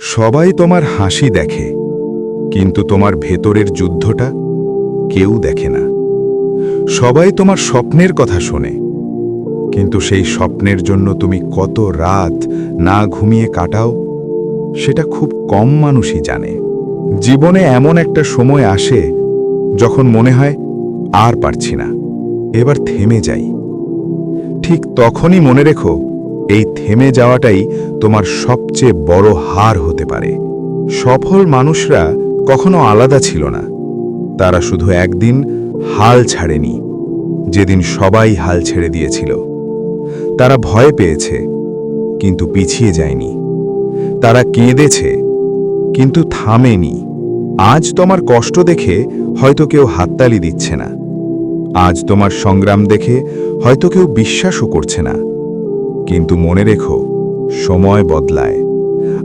সবাই তোমার হাসি দেখে, কিন্তু তোমার ভেতরের যুদ্ধটা কেউ দেখে না। সবাই তোমার স্বপ্নের কথা শোনে, কিন্তু সেই স্বপ্নের জন্য তুমি কত রাত না ঘুমিয়ে কাটাও সেটা খুব কম মানুষই জানে। জীবনে এমন একটা সময় আসে যখন মনে হয় আর পারছি না, এবার থেমে যাই। ঠিক তখনই মনে রেখো, এই থেমে যাওয়াটাই তোমার সবচেয়ে বড় হার হতে পারে। সফল মানুষরা কখনো আলাদা ছিল না, তারা শুধু একদিন হাল ছাড়েনি, যেদিন সবাই হাল ছেড়ে দিয়েছিল। তারা ভয় পেয়েছে, কিন্তু পিছিয়ে যায়নি। তারা কেঁদেছে, কিন্তু থামেনি। আজ তোমার কষ্ট দেখে হয়তো কেউ হাততালি দিচ্ছে না, আজ তোমার সংগ্রাম দেখে হয়তো কেউ বিশ্বাসও করছে না, কিন্তু মনে রেখো, সময় বদলায়।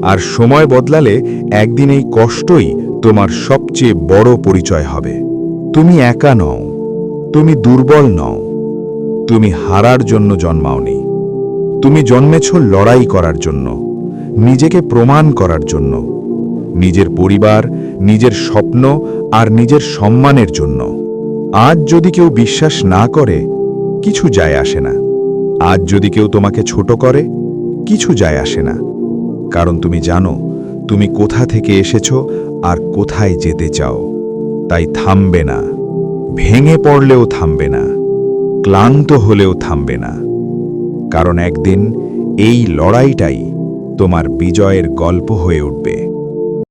আর সময় বদলালে একদিন এই কষ্টই তোমার সবচেয়ে বড় পরিচয় হবে। তুমি একা নও, তুমি দুর্বল নও, তুমি হারার জন্য জন্মাওনি। তুমি জন্মেছ লড়াই করার জন্য, নিজেকে প্রমাণ করার জন্য, নিজের পরিবার, নিজের স্বপ্ন আর নিজের সম্মানের জন্য। আজ যদি কেউ বিশ্বাস না করে, কিছু যায় আসে না। আজ যদি কেউ তোমাকে ছোট করে, কিছু যায় আসে না। কারণ তুমি জানো তুমি কোথা থেকে এসেছো আর কোথায় যেতে চাও। তাই থামবে না, ভেঙে পড়লেও থামবে না, ক্লান্ত হলেও থামবে না। কারণ একদিন এই লড়াইটাই তোমার বিজয়ের গল্প হয়ে উঠবে।